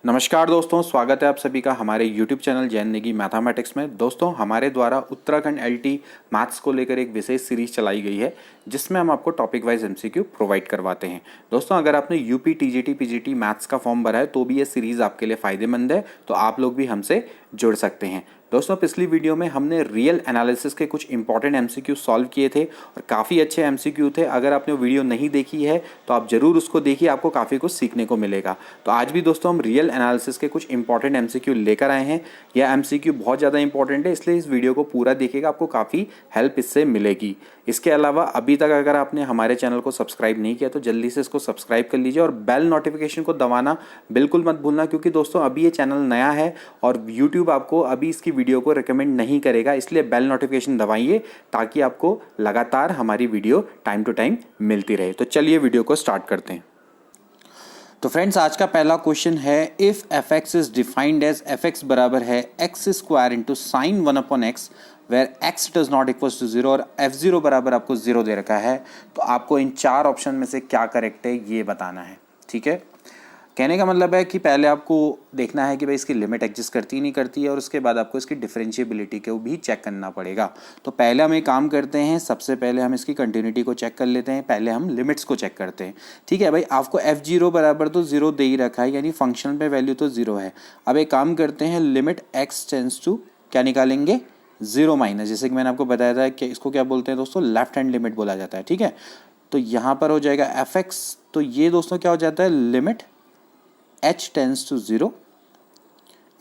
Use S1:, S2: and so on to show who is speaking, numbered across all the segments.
S1: नमस्कार दोस्तों, स्वागत है आप सभी का हमारे YouTube channel Jain Negi mathematics में। दोस्तों, हमारे द्वारा उत्तराखंड एलटी मैथ्स को लेकर एक विशेष सीरीज चलाई गई है जिसमें हम आपको टॉपिक वाइज एमसीक्यू प्रोवाइड करवाते हैं। दोस्तों, अगर आपने यूपी टीजीटी पीजीटी मैथ्स का फॉर्म भरा है तो भी ये सीरीज़ आपके लिए फ़ायदेमंद है, तो आप लोग भी हमसे जुड़ सकते हैं। दोस्तों, पिछली वीडियो में हमने रियल एनालिसिस के कुछ इंपॉर्टेंट एमसीक्यू सॉल्व किए थे और काफ़ी अच्छे एमसीक्यू थे। अगर आपने वीडियो नहीं देखी है तो आप ज़रूर उसको देखिए, आपको काफ़ी कुछ सीखने को मिलेगा। तो आज भी दोस्तों हम रियल एनालिसिस के कुछ इंपॉर्टेंट एमसीक्यू लेकर आए हैं। यह एमसीक्यू बहुत ज़्यादा इंपॉर्टेंट है, इसलिए इस वीडियो को पूरा देखिएगा, आपको काफ़ी हेल्प इससे मिलेगी। इसके अलावा अभी तक अगर आपने हमारे चैनल को सब्सक्राइब नहीं किया तो जल्दी से इसको सब्सक्राइब कर लीजिए और बेल नोटिफिकेशन को दबाना बिल्कुल मत भूलना, क्योंकि दोस्तों अभी ये चैनल नया है और यूट्यूब आपको अभी इसकी वीडियो को रिकमेंड नहीं करेगा, इसलिए बेल नोटिफिकेशन दबाइए ताकि आपको लगातार हमारी वीडियो टाइम टू टाइम मिलती रहे। तो चलिए वीडियो को स्टार्ट करते हैं। तो फ्रेंड्स, आज का पहला क्वेश्चन है, if f x is defined as f x बराबर है x square into sine 1/x where x does not equal to 0 और f0 बराबर आपको 0 दे रखा है, तो आपको इन चार ऑप्शन में से क्या करेक्ट है ये बताना है। ठीक है, कहने का मतलब है कि पहले आपको देखना है कि भाई इसकी लिमिट एग्जिस्ट करती नहीं करती है और उसके बाद आपको इसकी डिफरेंशिएबिलिटी को भी चेक करना पड़ेगा। तो पहले हम एक काम करते हैं, सबसे पहले हम इसकी कंटिन्यूटी को चेक कर लेते हैं, पहले हम लिमिट्स को चेक करते हैं। ठीक है भाई, आपको f0 बराबर तो 0 दे ही रखा है, यानी फंक्शन पे वैल्यू तो 0 है। अब एक काम करते हैं, लिमिट x टेंड्स टू क्या निकालेंगे, 0 माइनस, जैसे कि मैंने आपको बताया था कि इसको क्या बोलते हैं दोस्तों, लेफ्ट हैंड लिमिट बोला जाता है। ठीक है, तो यहाँ पर हो जाएगा fx, तो ये दोस्तों क्या हो जाता है, limit h tends to 0,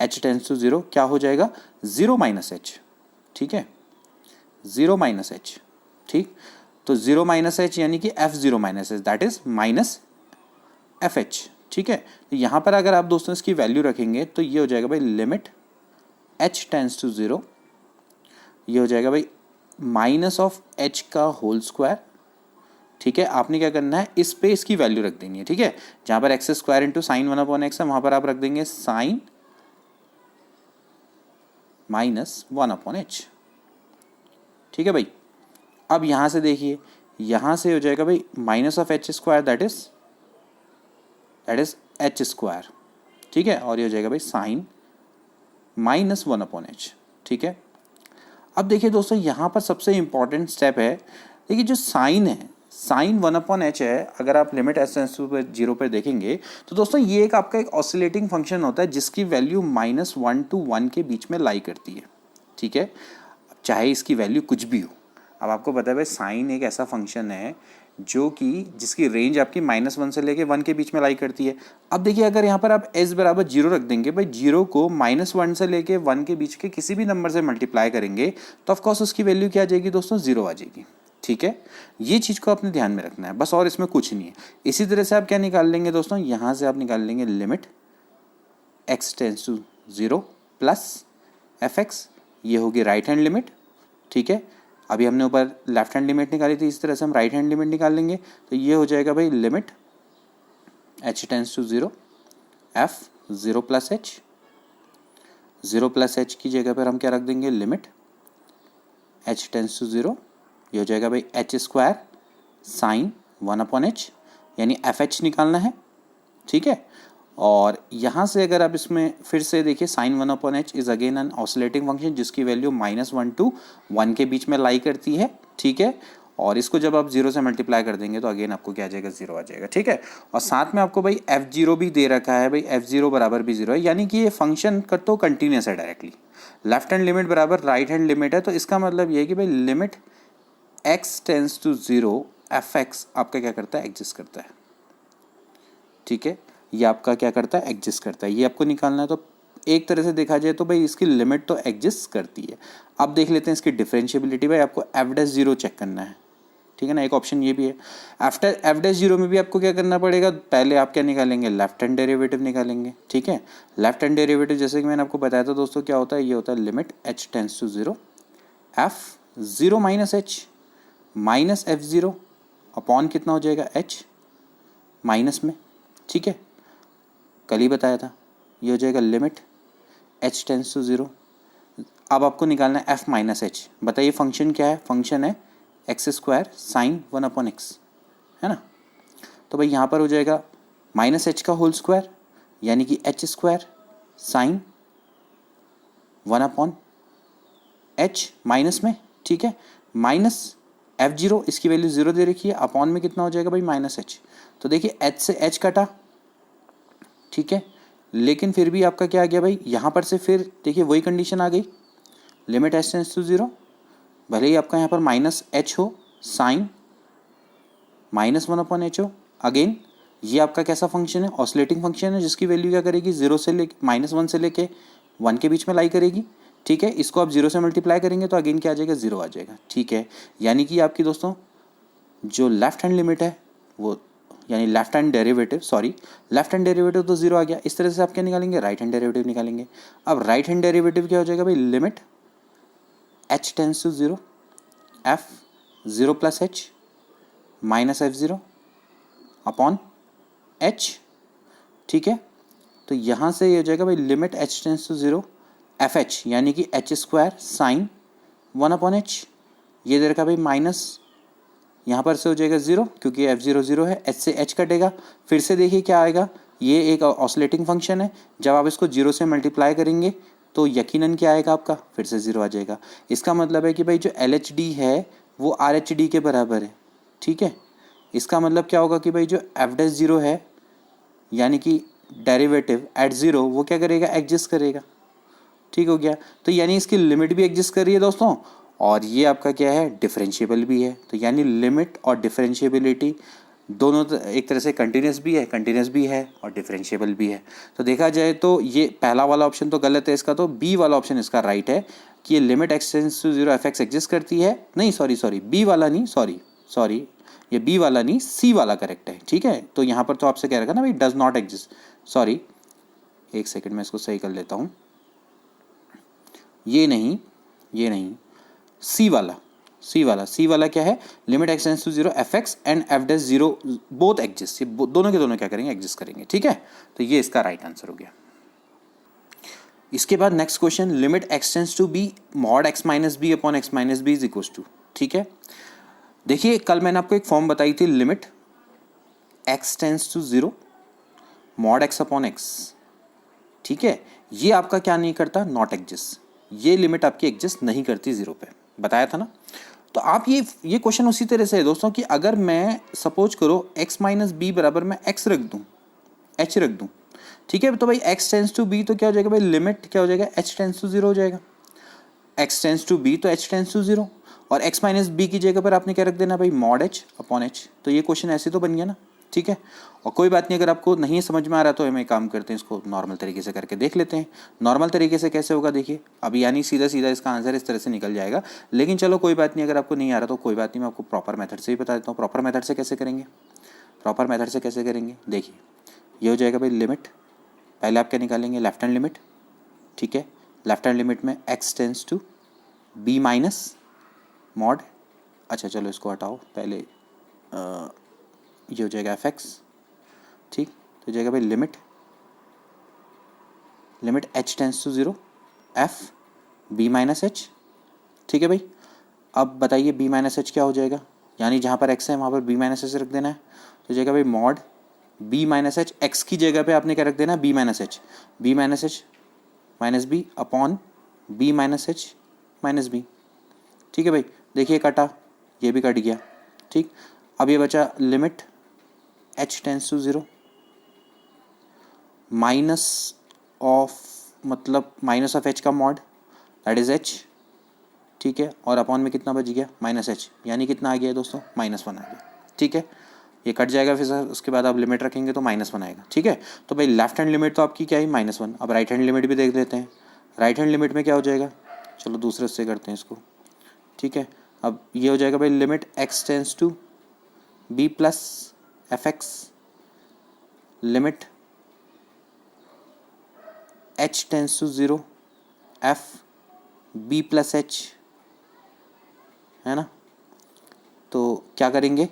S1: h tends to 0 क्या हो जाएगा, 0 माइनस h। ठीक है, 0 माइनस h। ठीक, तो 0 माइनस h यानी कि f0 minus h that is minus fh। ठीक है, तो यहाँ पर अगर आप दोस्तों इसकी वैल्यू रखेंगे तो ये हो जाएगा भाई लिमिट h टेंड्स टू 0, ये हो जाएगा भाई माइनस ऑफ h का होल स्क्वायर। ठीक है, आपने क्या करना है, इस पे इसकी वैल्यू रख देनी है। ठीक है, जहां पर x square into sine 1/x है वहां पर आप रख देंगे साइन माइनस 1/h। ठीक है भाई, अब यहां से देखिए, यहां से हो जाएगा भाई minus of h square that is h square. ठीक है, और ये हो जाएगा भाई साइन माइनस 1/h। ठीक है, अब देखिए दोस्तों यहाँ पर सबसे इंपॉर्टेंट स्टेप है, देखिए जो साइन है, साइन 1/h है, अगर आप लिमिट एस टेंड्स टू 0 पर देखेंगे तो दोस्तों ये एक आपका एक ऑसिलेटिंग फंक्शन होता है जिसकी वैल्यू -1 to 1 के बीच में लाई करती है। ठीक है, चाहे इसकी वैल्यू कुछ भी हो। अब आपको पता है भाई साइन एक ऐसा फंक्शन है जो कि जिसकी रेंज आपकी -1 से लेके 1 के बीच में लाई करती है। अब देखिए अगर यहाँ पर आप s बराबर 0 रख देंगे, भाई 0 को -1 से लेके 1 के बीच के किसी भी नंबर से मल्टीप्लाई करेंगे तो ऑफकोर्स उसकी वैल्यू क्या आ जाएगी दोस्तों, 0 आ जाएगी। ठीक है, ये चीज़ को अपने ध्यान में रखना है बस, और इसमें कुछ नहीं है। इसी तरह से आप क्या निकाल लेंगे दोस्तों, यहाँ से आप निकाल लेंगे limit x tends to 0 plus fx, ये होगी राइट हैंड लिमिट। ठीक है, अभी हमने ऊपर लेफ्ट हैंड लिमिट निकाली थी, इस तरह से हम राइट हैंड लिमिट निकाल लेंगे, तो ये हो जाएगा भाई limit h tends to 0 f0 plus h, 0 plus h की जगह पर हम क्या रख देंगे, लिमिट h टेंड्स टू 0, ये हो जाएगा भाई h स्क्वायर साइन 1/h, यानी fh निकालना है। ठीक है, और यहाँ से अगर आप इसमें फिर से देखिए, sine 1/h is again an oscillating function जिसकी वैल्यू -1 to 1 के बीच में लाई करती है। ठीक है, और इसको जब आप 0 से मल्टीप्लाई कर देंगे तो अगेन आपको क्या आ जाएगा, 0 आ जाएगा। ठीक है, और साथ में आपको भाई f0 भी दे रखा है, भाई f0 बराबर भी 0 है, यानी कि ये फंक्शन का तो कंटिन्यूस है डायरेक्टली। लेफ्ट हैंड लिमिट बराबर राइट हैंड लिमिट है, तो इसका मतलब ये है कि भाई limit x tends to 0 fx आपका क्या करता है, एग्जिस्ट करता है। ठीक है, ये आपका क्या करता है, एग्जिस्ट करता है, ये आपको निकालना है। तो एक तरह से देखा जाए तो भाई इसकी लिमिट तो एग्जिस्ट करती है। अब देख लेते हैं इसकी डिफरेंशिएबिलिटी, भाई आपको f'0 चेक करना है। ठीक है ना, एक ऑप्शन ये भी है। आफ्टर f'0 में भी आपको क्या करना पड़ेगा, पहले आप क्या निकालेंगे, लेफ्ट हैंड डेरिवेटिव निकालेंगे। ठीक है, लेफ्ट हैंड डेरिवेटिव जैसे कि मैंने आपको बताया था दोस्तों क्या होता है, ये होता है limit h tends to 0 f0 minus h minus f0 upon कितना हो जाएगा, h माइनस में। ठीक है, कल ही बताया था, ये हो जाएगा लिमिट h टेंड्स टू 0। अब आपको निकालना है f माइनस h, बताइए फंक्शन क्या है, फंक्शन है एक्स स्क्वायर साइन 1/x, है ना। तो भाई यहाँ पर हो जाएगा -h का होल स्क्वायर यानी कि H square sine 1/h minus में, ठीक है, माइनस f0, इसकी वैल्यू 0 दे रखी है, अपॉन में कितना हो जाएगा भाई -h। तो देखिए h से h कटा, ठीक है, लेकिन फिर भी आपका क्या आ गया भाई, यहाँ पर से फिर देखिए वही कंडीशन आ गई, लिमिट h टेंड्स टू 0, भले ही आपका यहाँ पर -h हो, साइन -1/h हो, अगेन ये आपका कैसा फंक्शन है, ऑसिलेटिंग फंक्शन है, जिसकी वैल्यू क्या करेगी, 0 से लेके -1 से लेके 1 के बीच में लाई करेगी, ठीक है। इसको आप 0 से मल्टीप्लाई करेंगे तो अगेन क्या आ जाएगा, 0 आ जाएगा, ठीक है। यानी कि आपकी दोस्तों जो लेफ्ट हैंड लिमिट है वो, यानी लेफ्ट हैंड डेरिवेटिव तो 0 आ गया। इस तरह से आप क्या निकालेंगे, राइट हैंड डेरिवेटिव निकालेंगे। अब राइट हैंड डेरिवेटिव क्या हो जाएगा भाई, limit h tends to 0 f 0 plus h minus f0 upon h, ठीक है। तो यहाँ से ये हो जाएगा भाई limit h tends to 0 f h, यानी कि h स्क्वायर साइन 1/h, ये दे रखा भाई माइनस, यहाँ पर से हो जाएगा 0 क्योंकि f0 0 है, h से h कटेगा, फिर से देखिए क्या आएगा, ये एक ऑसिलेटिंग फंक्शन है, जब आप इसको 0 से मल्टीप्लाई करेंगे तो यकीनन क्या आएगा आपका, फिर से 0 आ जाएगा। इसका मतलब है कि भाई जो LHD है वो RHD के बराबर है, ठीक है। इसका मतलब क्या होगा कि भाई जो f'0 है, यानी कि डेरिवेटिव एट 0, वो क्या करेगा, एग्जिस्ट करेगा, ठीक हो गया। तो यानी इसकी लिमिट भी एग्जिस्ट कर रही है दोस्तों, और ये आपका क्या है, डिफरेंशिएबल भी है। तो यानी लिमिट और डिफरेंशिएबिलिटी दोनों एक तरह से कंटिन्यूस भी है और डिफरेंशिएबल भी है। तो देखा जाए तो ये पहला वाला ऑप्शन तो गलत है इसका, तो बी वाला ऑप्शन इसका राइट है कि ये limit x tends to 0 f x exist करती है। नहीं सॉरी बी वाला नहीं, सॉरी ये बी वाला नहीं, सी वाला करेक्ट है, ठीक है। तो यहाँ पर तो आपसे कह रखा ना भाई डज नॉट एग्जिस्ट, सॉरी एक सेकेंड मैं इसको सही कर लेता हूँ, ये नहीं सी वाला क्या है, limit x tends to 0 f x and f dash 0 both exist, ये दोनों के दोनों क्या करेंगे, एग्जिस्ट करेंगे, ठीक है। तो ये इसका राइट आंसर हो गया। इसके बाद next question, limit x tends to b mod x minus b upon x minus b is equals to, ठीक है। देखिए कल मैंने आपको एक फॉर्म बताई थी, limit x tends to 0 mod x upon x, ठीक है। ये आपका क्या नहीं करता, नॉट एग्जिस्ट, ये लिमिट आपकी एग्जिस्ट नहीं करती 0 पे, बताया था ना। तो आप ये क्वेश्चन उसी तरह से है दोस्तों कि अगर मैं सपोज करो x माइनस बी बराबर मैं x रख दूं, h रख दूं, ठीक है। तो भाई x टेंड्स टू b तो क्या हो जाएगा भाई, लिमिट क्या हो जाएगा, h टेंड्स टू 0 हो जाएगा, x टेंड्स टू b तो h टेंड्स टू 0, और x माइनस बी की जगह पर आपने क्या रख देना भाई, मॉड h अपॉन h। तो ये क्वेश्चन ऐसे तो बन गया ना, ठीक है। और कोई बात नहीं, अगर आपको नहीं समझ में आ रहा तो हम एक काम करते हैं, इसको नॉर्मल तरीके से करके देख लेते हैं। नॉर्मल तरीके से कैसे होगा देखिए, अब यानी सीधा इसका आंसर इस तरह से निकल जाएगा, लेकिन चलो कोई बात नहीं, अगर आपको नहीं आ रहा तो कोई बात नहीं, मैं आपको प्रॉपर मेथड से ही बता देता हूँ। प्रॉपर मेथड से कैसे करेंगे, देखिए ये हो जाएगा भाई लिमिट, पहले आप क्या निकालेंगे, लेफ्ट हैंड लिमिट, ठीक है। लेफ्ट हैंड लिमिट में x tends to b minus mod, अच्छा चलो इसको हटाओ, पहले ये हो जाएगा एफ एक्स, ठीक। तो हो जाएगा भाई limit h tends to 0 f b minus h, ठीक है भाई। अब बताइए b माइनस h क्या हो जाएगा, यानी जहाँ पर x है वहाँ पर b माइनस h रख देना है। तो हो जाएगा भाई mod b minus h, x की जगह पे आपने क्या रख देना, b minus h minus b upon b minus h minus b, ठीक है भाई। देखिए कटा, ये भी कट गया, ठीक। अब ये बचा limit h tends to 0 minus of h का मॉड दैट इज h, ठीक है। और अपॉन में कितना बच गया, माइनस h, यानी कितना आ गया है दोस्तों, -1 आ गया, ठीक है। ये कट जाएगा, फिर उसके बाद आप लिमिट रखेंगे तो -1 आएगा, ठीक है। तो भाई लेफ्ट हैंड लिमिट तो आपकी क्या है, -1। अब राइट हैंड लिमिट भी देख लेते हैं, राइट हैंड लिमिट में क्या हो जाएगा, चलो दूसरे से करते हैं इसको, ठीक है। अब ये हो जाएगा भाई limit x tends to b plus f x, limit h tends to 0 f b plus h, है ना। तो क्या करेंगे,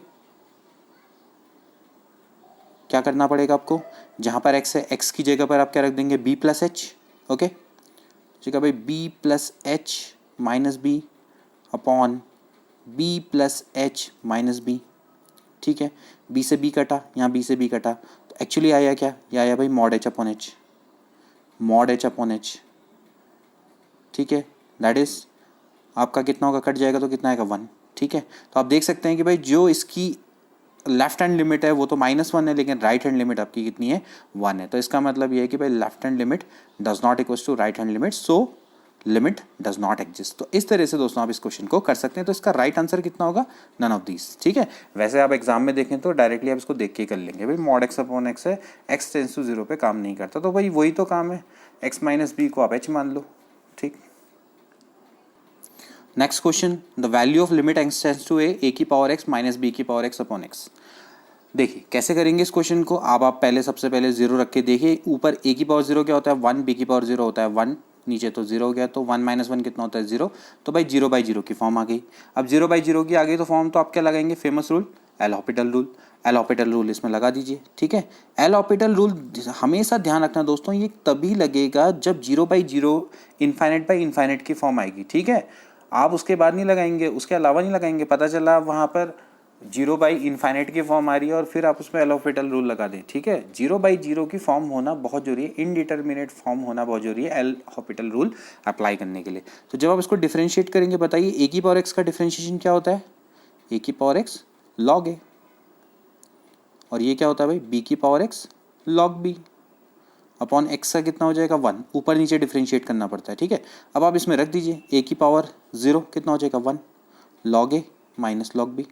S1: क्या करना पड़ेगा आपको, जहाँ पर x है x की जगह पर आप क्या रख देंगे, b प्लस h, ओके। ठीक है भाई, b plus h minus b upon b plus h minus b, ठीक है। b से b कटा, यहाँ b से b कटा, तो एक्चुअली आया क्या, ये आया भाई mod H upon H, mod H upon H, ठीक है। दैट इज आपका कितना होगा, कट जाएगा तो कितना आएगा 1, ठीक है। तो आप देख सकते हैं कि भाई जो इसकी लेफ्ट हैंड लिमिट है वो तो -1 है, लेकिन राइट हैंड लिमिट आपकी कितनी है, 1 है। तो इसका मतलब ये है कि भाई left hand limit does not equals to right hand limit, so limit does not exist. तो इस तरह से दोस्तों आप इस क्वेश्चन को कर सकते हैं। तो इसका राइट आंसर कितना होगा, नन ऑफ दीज, ठीक है। वैसे आप एग्जाम में देखें तो डायरेक्टली आप इसको देख के कर लेंगे, भाई मॉड एक्स अपॉन एक्स है, एक्स टेंस टू 0 पे काम नहीं करता, तो भाई वही तो काम है, एक्स माइनस बी को आप एच मान लो, ठीक। Next question, the value of limit x tends to a की पावर एक्स माइनस बी की पावर एक्स अपॉन एक्स। देखिए कैसे करेंगे इस क्वेश्चन को, आप पहले सबसे पहले 0 रख के देखिए, ऊपर ए की पावर 0 क्या होता है 1, बी की पावर 0 होता है 1, नीचे तो 0 हो गया, तो 1 - 1 कितना होता है 0, तो भाई 0/0 की फॉर्म आ गई। अब 0/0 की आ गई तो फॉर्म तो आप क्या लगाएंगे, famous rule, L Hôpital rule. L Hôpital rule इसमें लगा दीजिए, ठीक है। एल हॉपिटल रूल हमेशा ध्यान रखना दोस्तों, ये तभी लगेगा जब 0/0 इनफाइनाइट बाई इनफाइनाइट की फॉर्म आएगी, ठीक है। आप उसके बाद नहीं लगाएंगे, उसके अलावा नहीं लगाएंगे, पता चला वहाँ पर 0/इनफाइनाइट की फॉर्म आ रही है और फिर आप उसमें एल हॉपिटल रूल लगा दें, ठीक है। 0/0 की फॉर्म होना बहुत जरूरी है, इनडिटर्मिनेट फॉर्म होना बहुत जरूरी है एल हॉपिटल रूल अप्लाई करने के लिए। तो जब आप इसको डिफरेंशिएट करेंगे, बताइए ए की पावर एक्स का डिफरेंशिएशन क्या होता है, ए की पावर एक्स लॉग ए, और ये क्या होता है भाई बी की power x log b upon x का कितना हो जाएगा 1, ऊपर नीचे डिफरेंशिएट करना पड़ता है, ठीक है। अब आप इसमें रख दीजिए ए की पावर 0 कितना हो जाएगा 1 लॉग ए माइनस लॉग बी,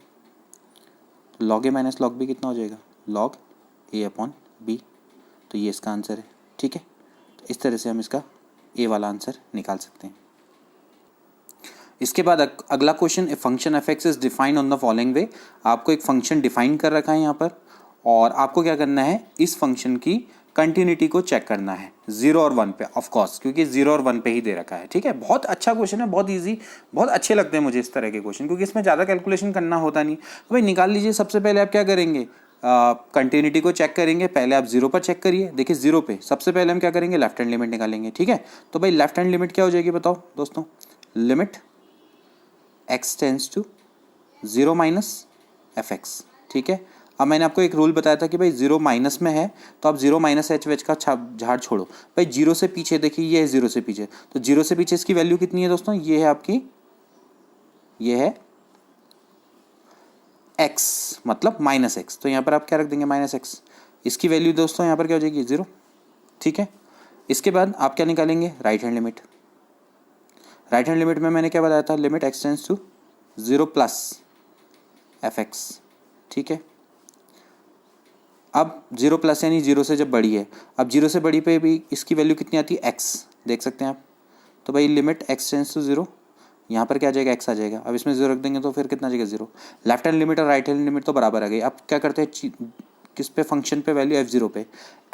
S1: लॉग ए माइनस लॉग बी कितना हो जाएगा लॉग ए अपॉन बी, तो ये इसका आंसर है, ठीक है। तो इस तरह से हम इसका ए वाला आंसर निकाल सकते हैं। इसके बाद अगला question, a function F x is defined on the following वे। आपको एक फंक्शन डिफाइन कर रखा है यहाँ पर, और आपको क्या करना है, इस फंक्शन की कंटिन्यूटी को चेक करना है 0 और 1 पे, ऑफ कोर्स क्योंकि 0 और 1 पे ही दे रखा है, ठीक है। बहुत अच्छा क्वेश्चन है, बहुत इजी, बहुत अच्छे लगते हैं मुझे इस तरह के क्वेश्चन, क्योंकि इसमें ज़्यादा कैलकुलेशन करना होता नहीं। तो भाई निकाल लीजिए, सबसे पहले आप क्या करेंगे, कंटिन्यूटी को चेक करेंगे। पहले आप 0 पर चेक करिए, देखिए 0 पे सबसे पहले हम क्या करेंगे, लेफ्ट हैंड लिमिट निकालेंगे, ठीक है। तो भाई लेफ्ट हैंड लिमिट क्या हो जाएगी बताओ दोस्तों, limit x tends to 0 minus f x, ठीक है। अब मैंने आपको एक रूल बताया था कि भाई 0 माइनस में है तो आप 0 माइनस एच वेच का झाड़ छोड़ो। भाई 0 से पीछे देखिए, ये है 0 से पीछे, तो 0 से पीछे इसकी वैल्यू कितनी है दोस्तों, ये है आपकी, ये है x, मतलब माइनस एक्स, तो यहाँ पर आप क्या रख देंगे माइनस एक्स, इसकी वैल्यू दोस्तों यहाँ पर क्या हो जाएगी 0, ठीक है। इसके बाद आप क्या निकालेंगे, right hand limit. Right hand limit में मैंने क्या बताया था, limit x tends to 0 plus f x, ठीक है। अब 0 प्लस यानी 0 से जब बड़ी है, अब 0 से बड़ी पे भी इसकी वैल्यू कितनी आती है x, देख सकते हैं आप। तो भाई लिमिट x टेंस टू 0, यहाँ पर क्या आ जाएगा x आ जाएगा, अब इसमें 0 रख देंगे तो फिर कितना आ जाएगा 0। लेफ्ट हैंड लिमिट और राइट हैंड लिमिट तो बराबर आ गई। अब क्या करते हैं, किस पे, फंक्शन पे वैल्यू f0 पे,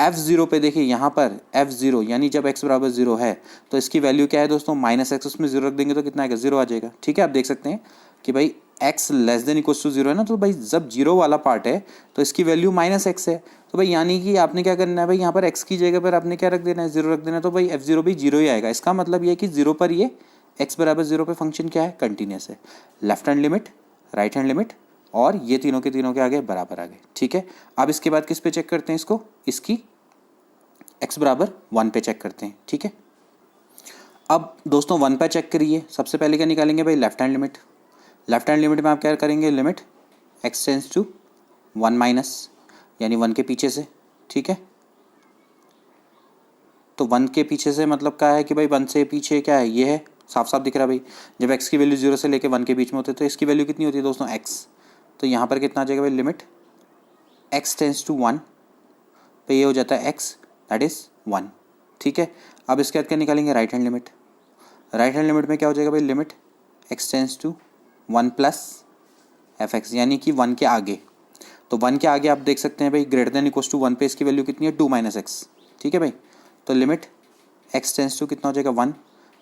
S1: f0 पे देखिए यहाँ पर f0 यानी जब x बराबर 0 है तो इसकी वैल्यू क्या है दोस्तों माइनस एक्स, उसमें 0 रख देंगे तो कितना आएगा 0 आ जाएगा, ठीक है। आप देख सकते हैं कि भाई x less than equals to 0 है ना, तो भाई जब 0 वाला पार्ट है तो इसकी वैल्यू माइनस एक्स है, तो भाई यानी कि आपने क्या करना है भाई, यहाँ पर x की जगह पर आपने क्या रख देना है 0 रख देना है, तो भाई f0 भी 0 ही आएगा। इसका मतलब ये है कि 0 पर ये x बराबर 0 पे फंक्शन क्या है, कंटिन्यूस है। Left hand limit, right hand limit और ये तीनों के आगे बराबर आ गए, ठीक है। अब इसके बाद किस पे चेक करते हैं इसको, इसकी x बराबर 1 पे चेक करते हैं, ठीक है। अब दोस्तों 1 पे चेक करिए, सबसे पहले क्या निकालेंगे भाई, left hand limit. Left hand limit में आप क्या करेंगे, limit x tends to 1 minus यानी 1 के पीछे से, ठीक है। तो 1 के पीछे से मतलब क्या है कि भाई 1 से पीछे क्या है, ये है, साफ साफ दिख रहा है भाई। जब x की वैल्यू 0 से लेके 1 के बीच में होती है तो इसकी वैल्यू कितनी होती है दोस्तों x, तो यहाँ पर कितना आ जाएगा भाई, लिमिट x टेंस टू 1 पे ये हो जाता है x दैट इज़ 1, ठीक है। अब इसके बाद क्या निकालेंगे, right hand limit. Right hand limit में क्या हो जाएगा भाई, limit x tends to 1 plus f x यानी कि 1 के आगे, तो 1 के आगे आप देख सकते हैं भाई ग्रेटर देन इक्वल्स टू 1 पे इसकी वैल्यू कितनी है 2 माइनस एक्स, ठीक है भाई। तो लिमिट x टेंस टू कितना हो जाएगा 1,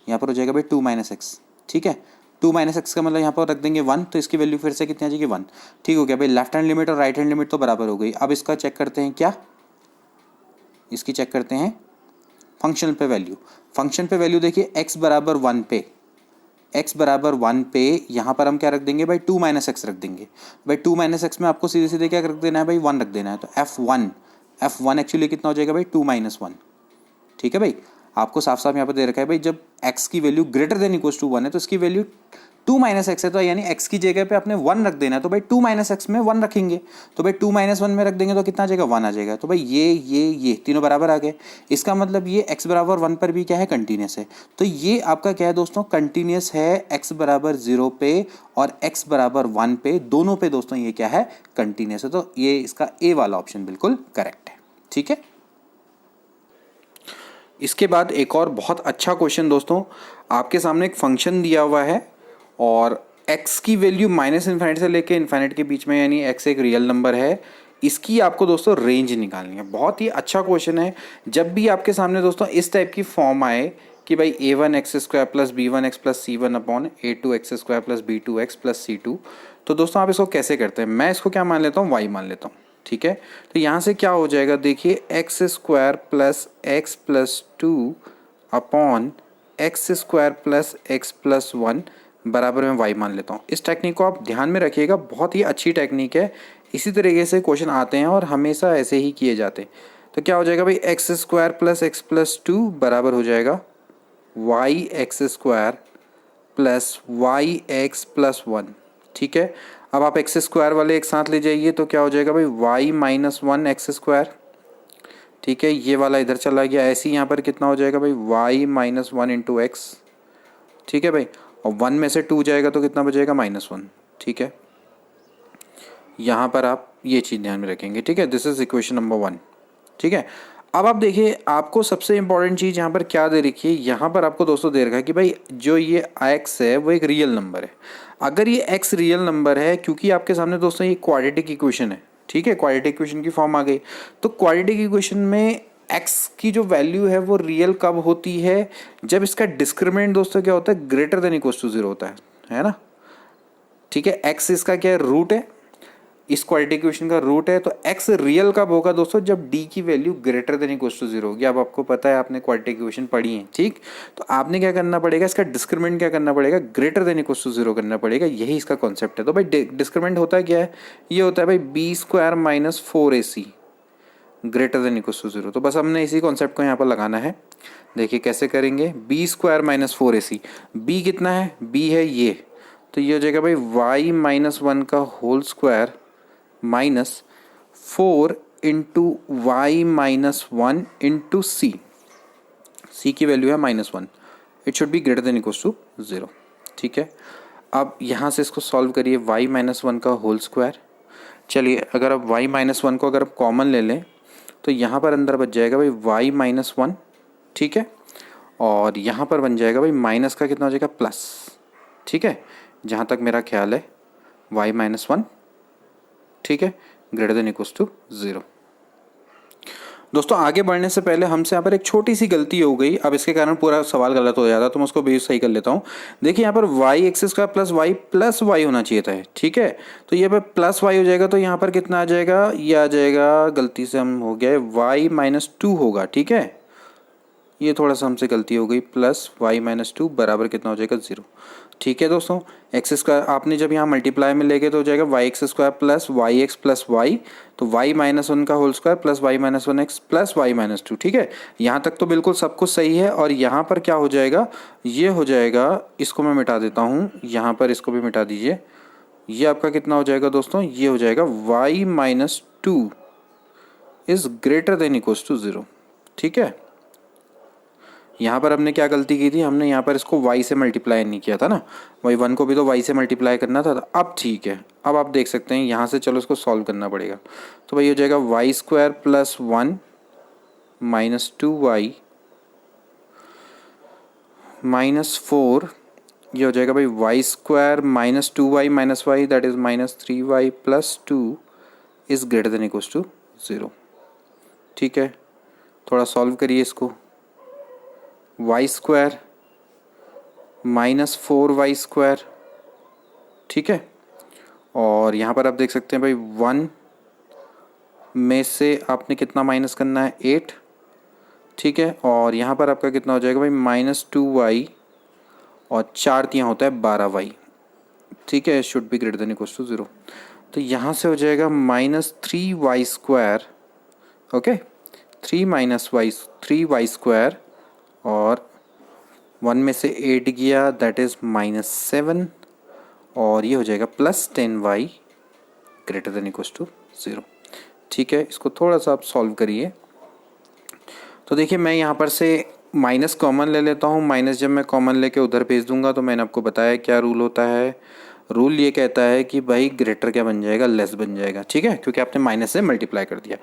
S1: यहाँ पर हो जाएगा भाई 2 माइनस एक्स, ठीक है। 2 माइनस एक्स का मतलब यहाँ पर रख देंगे 1, तो इसकी वैल्यू फिर से कितनी आ जाएगी 1, ठीक हो गया भाई। लेफ्ट हैंड लिमिट और राइट हैंड लिमिट तो बराबर हो गई। अब इसका चेक करते हैं क्या, इसकी चेक करते हैं फंक्शन पे वैल्यू। फंक्शन पे वैल्यू देखिए x बराबर 1 पे, x बराबर 1 पे यहाँ पर हम क्या रख देंगे भाई 2 माइनस एक्स रख देंगे। भाई 2 माइनस एक्स में आपको सीधे सीधे क्या रख देना है भाई 1 रख देना है, तो f1 f1 एक्चुअली कितना हो जाएगा भाई 2 - 1। ठीक है भाई, आपको साफ साफ यहाँ पर दे रखा है भाई जब x की value greater than equal to 1 है तो इसकी वैल्यू 2 - x है, तो यानी x की जगह पे आपने 1 रख देना है, तो भाई 2 - x में 1 रखेंगे, तो भाई 2 - 1 में रख देंगे तो कितना आ जाएगा 1 आ जाएगा। तो भाई ये तीनों बराबर आ गए, इसका मतलब ये x बराबर 1 पर भी क्या है कंटिन्यूस है। तो ये आपका क्या है दोस्तों कंटिन्यूस है x बराबर 0 पे और x बराबर 1 पे, दोनों पे दोस्तों ये क्या है कंटिन्यूस है। तो ये इसका ए वाला ऑप्शन बिल्कुल करेक्ट है। ठीक है, इसके बाद एक और बहुत अच्छा क्वेश्चन दोस्तों, आपके सामने एक फंक्शन दिया हुआ है और x की वैल्यू -∞ से लेके इन्फाइनाइट के बीच में, यानी x एक रियल नंबर है, इसकी आपको दोस्तों रेंज निकालनी है। बहुत ही अच्छा क्वेश्चन है। जब भी आपके सामने दोस्तों इस टाइप की फॉर्म आए कि भाई a1x² + b1x + c1/a2x² + b2x + c2, तो दोस्तों आप इसको कैसे करते हैं, मैं इसको क्या मान लेता हूँ y मान लेता हूँ। ठीक है, तो यहाँ से क्या हो जाएगा देखिए x² + x + 2 upon x² + x + 1 बराबर में y मान लेता हूँ। इस टेक्निक को आप ध्यान में रखिएगा, बहुत ही अच्छी टेक्निक है। इसी तरीके से क्वेश्चन आते हैं और हमेशा ऐसे ही किए जाते हैं। तो क्या हो जाएगा भाई x² + x + 2 बराबर हो जाएगा yx² + yx + 1। ठीक है, अब आप x² वाले एक साथ ले जाइए तो क्या हो जाएगा भाई y - 1 x²। ठीक है, ये वाला इधर चला गया, ऐसे ही यहाँ पर कितना हो जाएगा भाई y - 1 × x। ठीक है भाई, और 1 में से 2 जाएगा तो कितना बचेगा -1। ठीक है, यहाँ पर आप ये चीज़ ध्यान में रखेंगे। ठीक है, दिस इज इक्वेशन नंबर 1। ठीक है, अब आप देखिए आपको सबसे इंपॉर्टेंट चीज़ यहाँ पर क्या दे रखी है, यहाँ पर आपको दोस्तों दे रखा है कि भाई जो ये x है वो एक रियल नंबर है। अगर ये x रियल नंबर है, क्योंकि आपके सामने दोस्तों ये क्वाड्रेटिक इक्वेशन है। ठीक है, क्वाड्रेटिक इक्वेशन की फॉर्म आ गई, तो क्वाड्रेटिक इक्वेशन में x की जो वैल्यू है वो रियल कब होती है, जब इसका डिस्क्रिमिनेंट दोस्तों क्या होता है ग्रेटर देन इक्वल टू 0 होता है ना। ठीक है, x इसका क्या है रूट है, इस क्वाड्रेटिक इक्वेशन का रूट है, तो x रियल कब होगा दोस्तों जब d की value greater than equal to 0 होगी। अब आपको पता है आपने क्वाड्रेटिक इक्वेशन पढ़ी है। ठीक, तो आपने क्या करना पड़ेगा, इसका डिस्क्रिमिनेंट क्या करना पड़ेगा ग्रेटर देन इक्वल टू 0 करना पड़ेगा, यही इसका कॉन्सेप्ट है। तो भाई डिस्क्रिमिनेंट होता है क्या है, ये होता है भाई b² - 4ac greater than equal to 0। तो बस हमने इसी कॉन्सेप्ट को यहाँ पर लगाना है। देखिए कैसे करेंगे, b² - 4ac, b कितना है, b है ये, तो ये हो जाएगा भाई y - 1 का whole square minus 4 × y - 1 × c की वैल्यू है -1, it should be greater than equal to 0। ठीक है, अब यहाँ से इसको सॉल्व करिए, y - 1 का होल स्क्वायर। चलिए अगर अब y - 1 को अगर आप कॉमन ले लें तो यहाँ पर अंदर बच जाएगा भाई y - 1। ठीक है, और यहाँ पर बन जाएगा भाई माइनस का कितना हो जाएगा प्लस। ठीक है, जहाँ तक मेरा ख्याल है y - 1 ठीक है ग्रेटर देन इक्वल टू 0। दोस्तों आगे बढ़ने से पहले हमसे यहाँ पर एक छोटी सी गलती हो गई, अब इसके कारण पूरा सवाल गलत हो जाता, तो मैं उसको भी सही कर लेता हूँ। देखिए यहाँ पर yx² + y होना चाहिए था। ठीक है, तो ये पर +y हो जाएगा, तो यहाँ पर कितना आ जाएगा, ये आ जाएगा, गलती से हम हो गया y - 2 होगा। ठीक है, ये थोड़ा सा हमसे गलती हो गई, +y - 2 बराबर कितना हो जाएगा 0। ठीक है दोस्तों, x² आपने जब यहाँ मल्टीप्लाई में लेके तो हो जाएगा yx² + yx + y, तो y - 1 का whole square + y - 1x + y - 2। ठीक है, यहाँ तक तो बिल्कुल सब कुछ सही है। और यहाँ पर क्या हो जाएगा, ये हो जाएगा, इसको मैं मिटा देता हूँ, यहाँ पर इसको भी मिटा दीजिए। ये आपका कितना हो जाएगा दोस्तों, ये हो जाएगा y - 2 is greater than equal to 0। ठीक है, यहाँ पर हमने क्या गलती की थी, हमने यहाँ पर इसको y से मल्टीप्लाई नहीं किया था ना, वही 1 को भी तो y से मल्टीप्लाई करना था। अब ठीक है, अब आप देख सकते हैं यहाँ से, चलो इसको सॉल्व करना पड़ेगा। तो भाई हो जाएगा y² + 1 - 2y - 4, ये हो जाएगा भाई y² - 2y - y that is -3y + 2 is greater than equal to 0। ठीक है, थोड़ा सॉल्व करिए इसको, y² - 4y²। ठीक है, और यहाँ पर आप देख सकते हैं भाई 1 में से आपने कितना माइनस करना है 8। ठीक है, और यहाँ पर आपका कितना हो जाएगा भाई -2y और 4 तियाँ होता है 12y। ठीक है, should be greater than equal to 0। तो यहाँ से हो जाएगा -3y² ओके, 3 - y और 1 में से 8 गया, दैट इज़ -7, और ये हो जाएगा +10y greater than equals to 0। ठीक है, इसको थोड़ा सा आप सॉल्व करिए। तो देखिए मैं यहाँ पर से माइनस कॉमन ले लेता हूँ। माइनस जब मैं कॉमन लेके उधर भेज दूंगा तो मैंने आपको बताया क्या रूल होता है। रूल ये कहता है कि भाई ग्रेटर क्या बन जाएगा, लेस बन जाएगा। ठीक है, क्योंकि आपने माइनस से मल्टीप्लाई कर दिया।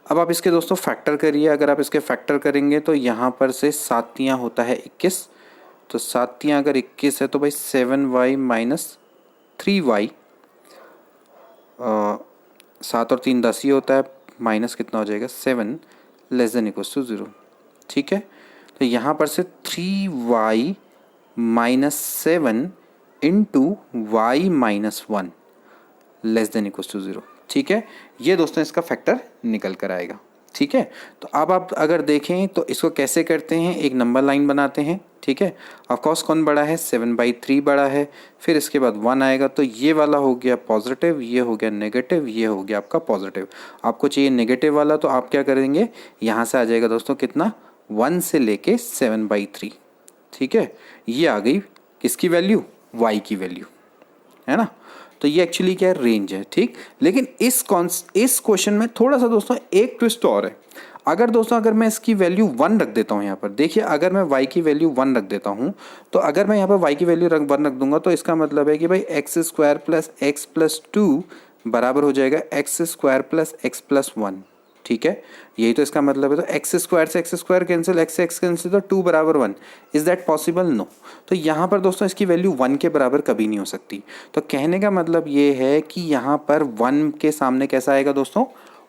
S1: अब आप इसके दोस्तों फैक्टर करिए। अगर आप इसके फैक्टर करेंगे तो यहाँ पर से 7 होता है 21, तो 7 अगर 21 है तो भाई 7y - 3y, 7 और 3 10 ही होता है, माइनस कितना हो जाएगा 7 लेस देन इक्वल्स टू 0। ठीक है, तो यहाँ पर से 3y - 7 into y - 1 less than equals to 0। ठीक है, ये दोस्तों इसका फैक्टर निकल कर आएगा। ठीक है, तो अब आप अगर देखें तो इसको कैसे करते हैं, एक नंबर लाइन बनाते हैं। ठीक है, ऑफकोर्स कौन बड़ा है, 7/3 बड़ा है, फिर इसके बाद 1 आएगा, तो ये वाला हो गया पॉजिटिव, ये हो गया नेगेटिव, ये हो गया आपका पॉजिटिव। आपको चाहिए नेगेटिव वाला, तो आप क्या करेंगे, यहाँ से आ जाएगा दोस्तों कितना, 1 से लेके 7/3। ठीक है, ये आ गई किसकी वैल्यू, y की वैल्यू, है ना। तो ये एक्चुअली क्या है, रेंज है। ठीक, लेकिन इस क्वेश्चन में थोड़ा सा दोस्तों एक ट्विस्ट और है। अगर मैं इसकी वैल्यू 1 रख देता हूँ यहाँ पर, देखिए अगर मैं y की वैल्यू 1 रख देता हूँ, तो अगर मैं यहाँ पर y की वैल्यू 1 रख दूंगा तो इसका मतलब है कि भाई x² + x + 2 बराबर हो जाएगा x² + x + 1। ठीक है, यही तो इसका मतलब है। तो x² से x² कैंसिल, x से x कैंसिल, तो 2 = 1। Is that possible, no. तो यहाँ पर दोस्तों इसकी वैल्यू 1 के बराबर कभी नहीं हो सकती। तो कहने का मतलब ये है कि यहाँ पर 1 के सामने कैसा आएगा दोस्तों,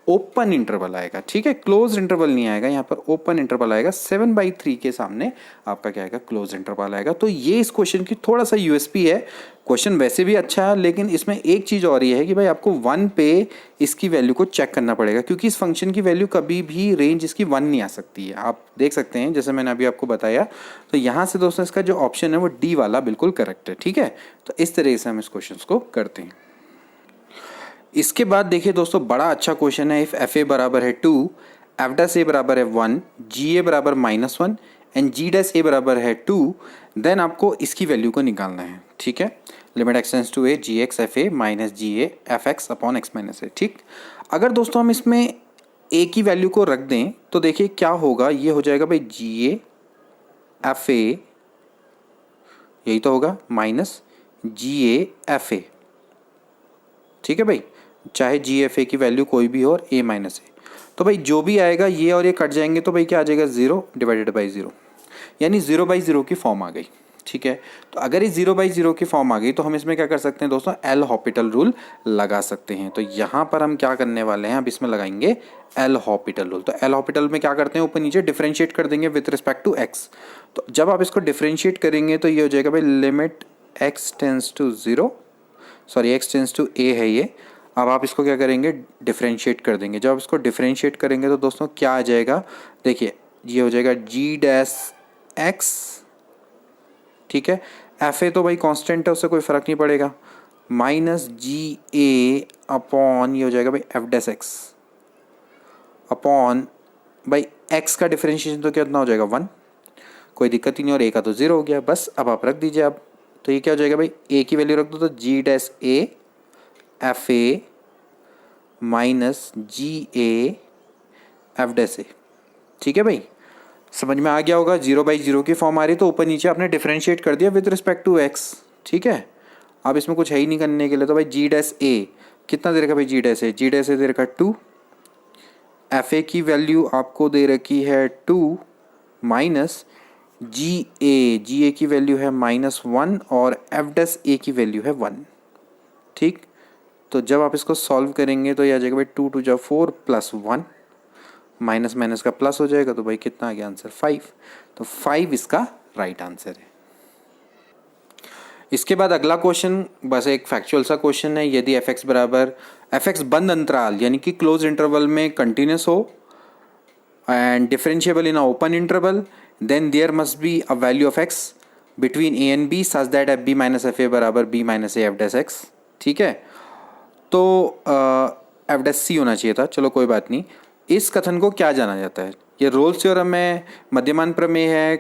S1: ओपन इंटरवल आएगा। ठीक है, क्लोज इंटरवल नहीं आएगा, यहाँ पर ओपन इंटरवल आएगा। 7/3 के सामने आपका क्या आएगा, क्लोज इंटरवल आएगा। तो ये इस क्वेश्चन की थोड़ा सा यूएसपी है। क्वेश्चन वैसे भी अच्छा है, लेकिन इसमें एक चीज़ और ये है कि भाई आपको 1 पे इसकी वैल्यू को चेक करना पड़ेगा, क्योंकि इस फंक्शन की वैल्यू कभी भी रेंज इसकी 1 नहीं आ सकती है। आप देख सकते हैं जैसे मैंने अभी आपको बताया। तो यहाँ से दोस्तों इसका जो ऑप्शन है वो डी वाला बिल्कुल करेक्ट है। ठीक है, तो इस तरीके से हम इस क्वेश्चन को करते हैं। इसके बाद देखिए दोस्तों बड़ा अच्छा क्वेश्चन है। इफ एफ ए बराबर है 2, एफ डैश ए बराबर है 1, जी ए बराबर -1 एंड जी डैश ए बराबर है 2, देन आपको इसकी वैल्यू को निकालना है। ठीक है, limit x tends to a g x f a minus g a f x upon x minus a. ठीक, अगर दोस्तों हम इसमें ए की वैल्यू को रख दें तो देखिए क्या होगा, ये हो जाएगा भाई जी ए एफ ए, यही तो होगा, माइनस जी ए एफ ए। ठीक है भाई, चाहे जी एफ ए की वैल्यू कोई भी हो और ए माइनस ए, तो भाई जो भी आएगा ये और ये कट जाएंगे, तो भाई क्या आ जाएगा 0 डिवाइडेड बाई 0, यानी 0/0 की फॉर्म आ गई। ठीक है, तो अगर ये 0/0 की फॉर्म आ गई तो हम इसमें क्या कर सकते हैं दोस्तों, एल हॉपिटल रूल लगा सकते हैं। तो यहाँ पर हम क्या करने वाले हैं, अब इसमें लगाएंगे एल हॉपिटल रूल। तो एल हॉपिटल में क्या करते हैं, ऊपर नीचे डिफरेंशिएट कर देंगे विथ रिस्पेक्ट टू एक्स। तो जब आप इसको डिफरेंशिएट करेंगे तो ये हो जाएगा भाई limit x tends to 0, sorry x tends to a है ये। अब आप इसको क्या करेंगे, डिफरेंशिएट कर देंगे। जब आप इसको डिफरेंशिएट करेंगे तो दोस्तों क्या आ जाएगा, देखिए ये हो जाएगा जी डैश एक्स। ठीक है, एफ ए तो भाई कांस्टेंट है, उससे कोई फ़र्क नहीं पड़ेगा, माइनस जी ए अपॉन ये हो जाएगा भाई एफ डैश एक्स अपॉन भाई एक्स का डिफरेंशिएशन तो कितना हो जाएगा 1, कोई दिक्कत ही नहीं, और ए का तो 0 हो गया। बस अब आप रख दीजिए। अब तो ये क्या हो जाएगा भाई, ए की वैल्यू रख दो तो g dash a f a minus g a f dash a. ठीक है भाई, समझ में आ गया होगा। 0/0 की फॉर्म आ रही, तो ऊपर नीचे आपने डिफरेंशिएट कर दिया विद रिस्पेक्ट टू एक्स। ठीक है, अब इसमें कुछ है ही नहीं करने के लिए, तो भाई जी डैश ए कितना दे रखा भाई, जी डैश ए दे रखा 2, एफ ए की वैल्यू आपको दे रखी है 2 माइनस जी ए की वैल्यू है -1 और एफ डैश ए की वैल्यू है 1। ठीक, तो जब आप इसको सॉल्व करेंगे तो ये आ जाएगा भाई 2 × 4 + 1, माइनस माइनस का प्लस हो जाएगा, तो भाई कितना आ गया आंसर 5। तो 5 इसका राइट आंसर है। इसके बाद अगला क्वेश्चन बस एक फैक्चुअल सा क्वेश्चन है। यदि एफ एक्स बंद अंतराल यानी कि क्लोज इंटरवल में कंटिन्यूस हो and differentiable in a open interval, then there must be a value of x between a and b such that f b minus f a बराबर b minus a f dash x. ठीक है, तो F dash सी होना चाहिए था, चलो कोई बात नहीं। इस कथन को क्या जाना जाता है? ये रोल्स थ्योरम है, मध्यमान प्रमेय है,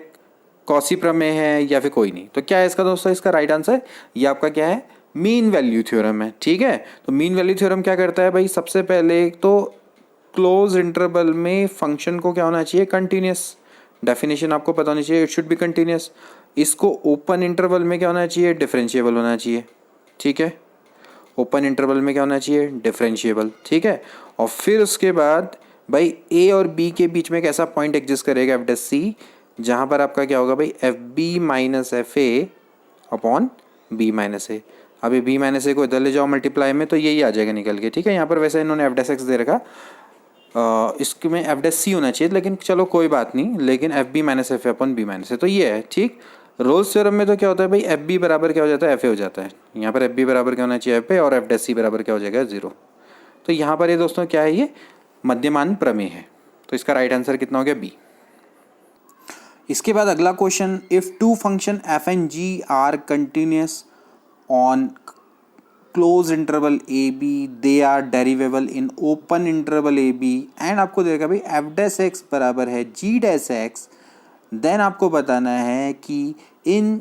S1: कॉची प्रमेय है, या फिर कोई नहीं? तो क्या है इसका दोस्तों? इसका राइट आंसर ये आपका क्या है? मीन वैल्यू थ्योरम है। ठीक है, तो मीन वैल्यू थ्योरम क्या करता है भाई? सबसे पहले तो क्लोज इंटरवल में फंक्शन को क्या होना चाहिए? कंटिन्यूस। डेफिनेशन आपको पता होनी चाहिए, इट शुड बी कंटिन्यूस। इसको ओपन इंटरवल में क्या होना चाहिए? डिफरेंशिएबल होना चाहिए। ठीक है, ओपन इंटरवल में क्या होना चाहिए? डिफरेंशिएबल। ठीक है, और फिर उसके बाद भाई ए और बी के बीच में एक ऐसा पॉइंट एग्जिस्ट करेगा एफ डैश सी, जहां पर आपका क्या होगा भाई? F b minus f a upon b minus a. अभी बी माइनस ए को इधर ले जाओ मल्टीप्लाई में, तो यही आ जाएगा निकल के। ठीक है, यहाँ पर वैसे इन्होंने एफ डैश एक्स दे रखा, इसमें एफ डैश सी होना चाहिए, लेकिन चलो कोई बात नहीं। लेकिन f b minus f a upon b minus a, तो ये है। ठीक, रोल्स थ्योरम में तो क्या होता है भाई? एफ बी बराबर क्या हो जाता है? एफ ए हो जाता है। यहाँ पर एफ बी बराबर क्या होना चाहिए? एफ ए, और एफ डैश सी बराबर क्या हो जाएगा? 0। तो यहाँ पर ये दोस्तों क्या है? ये मध्यमान प्रमेय है। तो इसका राइट आंसर कितना हो गया? बी। इसके बाद अगला question, if two function f and g are continuous on close interval a b, they are derivable in open interval a b, and आपको देगा भाई एफ डैश एक्स बराबर है जी डैश एक्स, देन आपको बताना है कि इन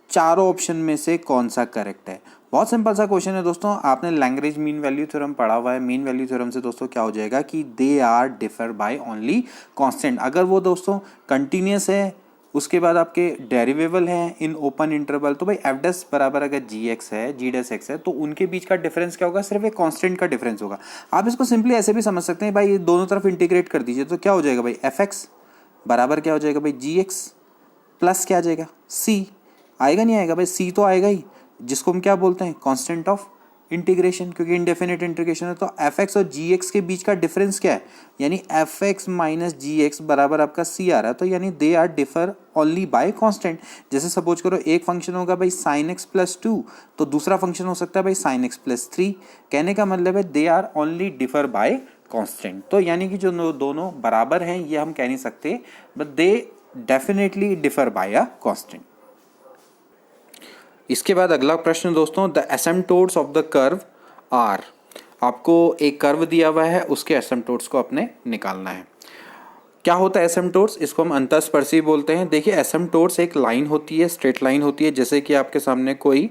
S1: चारों ऑप्शन में से कौन सा करेक्ट है। बहुत सिंपल सा क्वेश्चन है दोस्तों, आपने लैग्रेंज मीन वैल्यू थ्योरम पढ़ा हुआ है। मीन वैल्यू थ्योरम से दोस्तों क्या हो जाएगा कि they are differ by only constant. अगर वो दोस्तों कंटिन्यूस है, उसके बाद आपके डेरिवेबल है इन ओपन इंटरवल, तो भाई एफ डैश बराबर अगर जी एक्स है, जी डैश एक्स है, तो उनके बीच का डिफरेंस क्या होगा? सिर्फ एक कांस्टेंट का डिफरेंस होगा। आप इसको सिंपली ऐसे भी समझ सकते हैं भाई, दोनों तरफ इंटीग्रेट कर दीजिए, तो क्या हो जाएगा भाई? एफ एक्स बराबर क्या हो जाएगा भाई? जी एक्स प्लस क्या आ जाएगा? सी। आएगा नहीं आएगा भाई? सी तो आएगा ही, जिसको हम क्या बोलते हैं? कांस्टेंट ऑफ इंटीग्रेशन, क्योंकि इनडेफिनेट इंटीग्रेशन है। तो एफ एक्स और जी एक्स के बीच का डिफरेंस क्या है? यानी f x minus g x बराबर आपका सी आ रहा है, तो यानी they are differ only by constant. जैसे सपोज करो एक फंक्शन होगा भाई साइन एक्स प्लस 2, तो दूसरा फंक्शन हो सकता है भाई साइन एक्स प्लस 3। कहने का मतलब है they are only differ by constant. तो यानी कि जो दोनों बराबर हैं ये हम कह नहीं सकते, but they definitely differ by a constant. इसके बाद अगला प्रश्न दोस्तों, the asymptotes of the curve are. आपको एक कर्व दिया हुआ है, उसके एसिम्पटोट्स को अपने निकालना है। क्या होता है एसिम्पटोट्स? इसको हम अंतःस्पर्शी बोलते हैं। देखिए एसिम्पटोट्स एक लाइन होती है, स्ट्रेट लाइन होती है। जैसे कि आपके सामने कोई,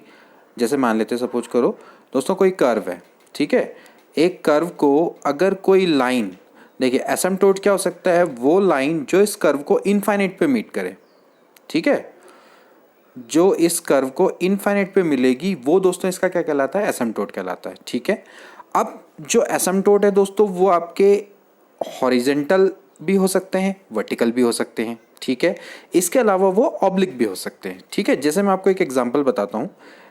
S1: जैसे मान लेते हैं सपोज करो दोस्तों कोई कर्व है, ठीक है। एक कर्व को अगर कोई लाइन, देखिए एसिम्पटोट क्या हो सकता है? वो लाइन जो इस कर्व को इनफाइनाइट पे मीट करे, ठीक है। जो इस कर्व को इनफाइनाइट पे मिलेगी वो दोस्तों इसका क्या कहलाता है? एसिम्पटोट कहलाता है, ठीक है। अब जो एसिम्पटोट है दोस्तों वो आपके हॉरिजेंटल भी हो सकते हैं, वर्टिकल भी हो सकते हैं, ठीक है। इसके अलावा वो ऑब्लिक भी हो सकते हैं, ठीक है। जैसे मैं आपको एक एग्जांपल बताता हूँ।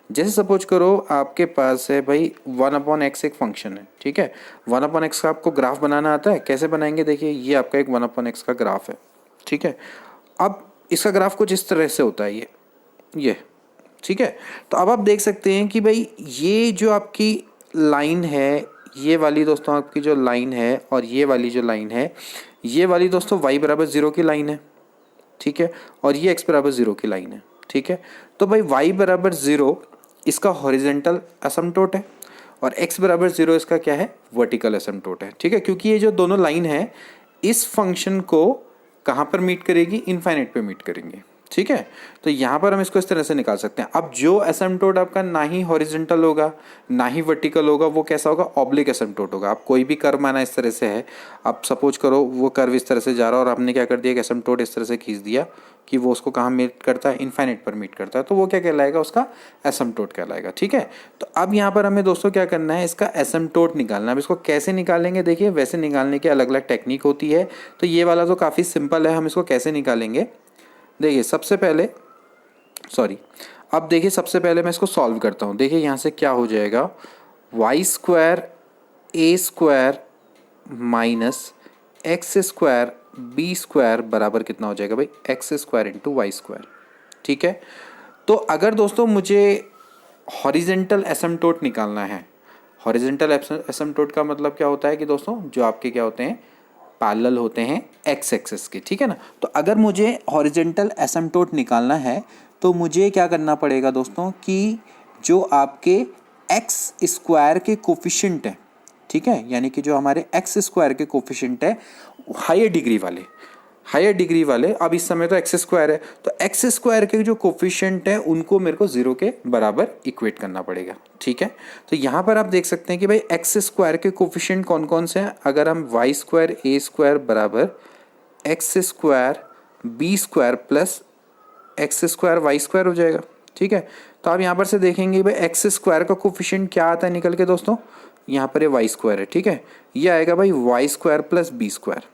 S1: जैसे सपोज करो आपके पास है भाई 1/x एक फंक्शन है, ठीक है। 1/x का आपको ग्राफ बनाना आता है? कैसे बनाएंगे? देखिए ये आपका एक 1/x का ग्राफ है, ठीक है। अब इसका ग्राफ कुछ इस तरह से होता है, ये ठीक है। तो अब आप देख सकते हैं कि भाई ये जो आपकी लाइन है, ये वाली दोस्तों आपकी जो लाइन है, और ये वाली जो लाइन है, ये वाली दोस्तों y बराबर 0 की लाइन है, ठीक है। और ये x बराबर 0 की लाइन है, ठीक है। तो भाई y बराबर 0 इसका हॉरिजेंटल एसिम्पटोट है, और x बराबर 0 इसका क्या है? वर्टिकल एसिम्पटोट है, ठीक है। क्योंकि ये जो दोनों लाइन है इस फंक्शन को कहाँ पर मीट करेगी? इनफाइनाइट पे मीट करेंगे, ठीक है। तो यहाँ पर हम इसको इस तरह से निकाल सकते हैं। अब जो एसिम्पटोट आपका ना ही हॉरिजॉन्टल होगा ना ही वर्टिकल होगा, वो कैसा होगा? ऑब्लिक एसिम्पटोट होगा। आप कोई भी कर्व माना इस तरह से है, आप सपोज करो वो कर्व इस तरह से जा रहा है और आपने क्या कर दिया? एसिम्पटोट इस तरह से खींच दिया कि वो उसको कहाँ मीट करता है? इनफाइनाइट पर मीट करता है, तो वो क्या कहलाएगा? उसका एसिम्पटोट कहलाएगा, ठीक है। तो अब यहाँ पर हमें दोस्तों क्या करना है? इसका एसिम्पटोट निकालना। अब इसको कैसे निकालेंगे? देखिए वैसे निकालने की अलग अलग टेक्निक होती है। तो ये वाला तो काफ़ी सिंपल है, हम इसको कैसे निकालेंगे? देखिए सबसे पहले अब देखिए सबसे पहले मैं इसको सॉल्व करता हूँ। देखिए यहाँ से क्या हो जाएगा? Y square a square minus x square b square बराबर कितना हो जाएगा भाई? X square into y square, ठीक है। तो अगर दोस्तों मुझे हॉरिजेंटल एसिम्पटोट निकालना है, हॉरिजेंटल एसिम्पटोट का मतलब क्या होता है कि दोस्तों जो आपके क्या होते हैं? पैरेलल होते हैं एक्स एक्सिस के, ठीक है ना। तो अगर मुझे हॉरिजेंटल एसिम्पटोट निकालना है तो मुझे क्या करना पड़ेगा दोस्तों कि जो आपके एक्स स्क्वायर के कोफिशिएंट है, ठीक है, यानी कि जो हमारे एक्स स्क्वायर के कोफिशिएंट है हायर डिग्री वाले, अब इस समय तो एक्स स्क्वायर है, तो एक्स स्क्वायर के जो कोफिशिएंट है उनको मेरे को 0 के बराबर इक्वेट करना पड़ेगा। ठीक है, तो यहाँ पर आप देख सकते हैं कि भाई एक्स स्क्वायर के कोफिशिएंट कौन कौन से हैं। अगर हम वाई स्क्वायर ए स्क्वायर बराबर x square b square plus x square y square हो जाएगा। ठीक है, तो आप यहाँ पर से देखेंगे भाई एक्स स्क्वायर का कोफिशिएंट क्या आता है निकल के दोस्तों, यहाँ पर ये वाई स्क्वायर है। ठीक है, ये आएगा भाई y square plus b square.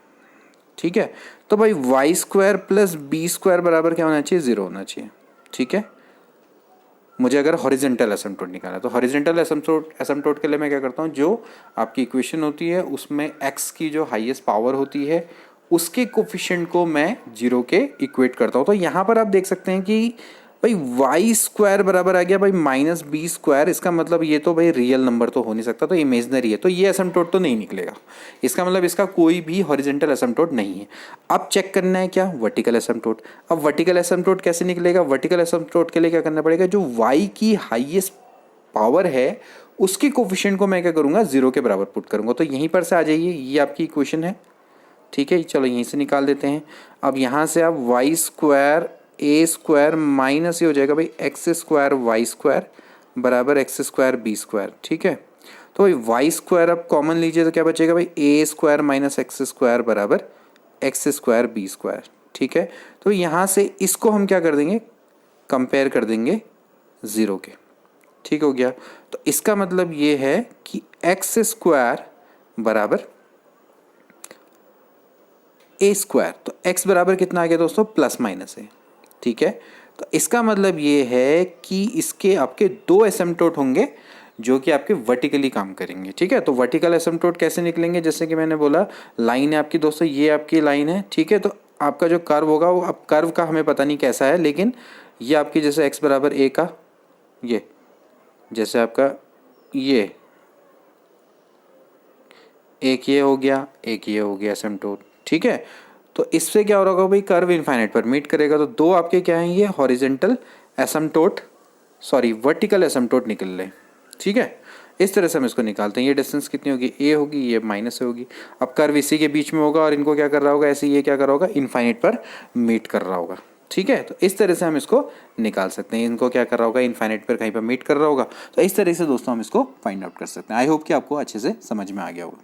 S1: ठीक है, तो भाई y square plus b square बराबर क्या होना चाहिए, 0 होना चाहिए। ठीक है, मुझे अगर हॉरिजेंटल एसिम्पटोट निकालना है तो हॉरिजेंटल एसिम्पटोट के लिए मैं क्या करता हूँ, जो आपकी इक्वेशन होती है उसमें एक्स की जो हाईएस्ट पावर होती है उसके कोफिशिएंट को मैं 0 के इक्वेट करता हूँ। तो यहाँ पर आप देख सकते हैं कि भाई वाई स्क्वायर बराबर आ गया भाई माइनस बी स्क्वायर, इसका मतलब ये तो भाई रियल नंबर तो हो नहीं सकता, तो इमेजनरी है, तो ये एसिम्पटोट तो नहीं निकलेगा। इसका मतलब इसका कोई भी हॉरिजेंटल एसिम्पटोट नहीं है। अब चेक करना है क्या, वर्टिकल एसिम्पटोट। अब वर्टिकल एसिम्पटोट कैसे निकलेगा, वर्टिकल एसिम्पटोट के लिए क्या करना पड़ेगा, जो वाई की हाईएस्ट पावर है उसके कोफिशिएंट को मैं क्या करूँगा, 0 के बराबर पुट करूँगा। तो यहीं पर से आ जाइए, ये आपकी इक्वेशन है। ठीक है, चलो यहीं से निकाल देते हैं। अब यहाँ से आप Y square a square minus ये हो जाएगा भाई एक्स स्क्वायर वाई स्क्वायर बराबर एक्स स्क्वायर बी स्क्वायर। ठीक है, तो भाई वाई स्क्वायर अब कॉमन लीजिए तो क्या बचेगा भाई ए स्क्वायर माइनस एक्स स्क्वायर बराबर एक्स स्क्वायर बी स्क्वायर। ठीक है, तो यहाँ से इसको हम क्या कर देंगे, कंपेयर कर देंगे 0 के। ठीक हो गया, तो इसका मतलब ये है कि एक्स स्क्वायर बराबर ए स्क्वायर, तो एक्स बराबर कितना आ गया दोस्तों, प्लस माइनस है। ठीक है, तो इसका मतलब ये है कि इसके आपके 2 एसिम्पटोट होंगे जो कि आपके वर्टिकली काम करेंगे। ठीक है, तो वर्टिकल एसिम्पटोट कैसे निकलेंगे, जैसे कि मैंने बोला लाइन है आपकी दोस्तों, ये आपकी लाइन है। ठीक है, तो आपका जो कर्व होगा वो, अब कर्व का हमें पता नहीं कैसा है, लेकिन ये आपकी जैसे एक्स बराबर ए का, ये जैसे आपका ये एक ये हो गया, एक ये हो गया एसिम्पटोट। ठीक है, तो इससे क्या हो रहा होगा भाई, कर्व इनफाइनाइट पर मीट करेगा। तो 2 आपके क्या हैं, ये हॉरिजेंटल एसिम्पटोट, सॉरी वर्टिकल एसिम्पटोट निकल रहे। ठीक है, इस तरह से हम इसको निकालते हैं। ये डिस्टेंस कितनी होगी, ए होगी, ये माइनस होगी। अब कर्व इसी के बीच में होगा और इनको क्या कर रहा होगा, ऐसे ये क्या कर रहा होगा, इनफाइनाइट पर मीट कर रहा होगा। ठीक है, तो इस तरह से हम इसको निकाल सकते हैं, इनको क्या कर रहा होगा, इनफाइनाइट पर कहीं पर मीट कर रहा होगा। तो इस तरह से दोस्तों हम इसको फाइंड आउट कर सकते हैं। आई होप कि आपको अच्छे से समझ में आ गया होगा।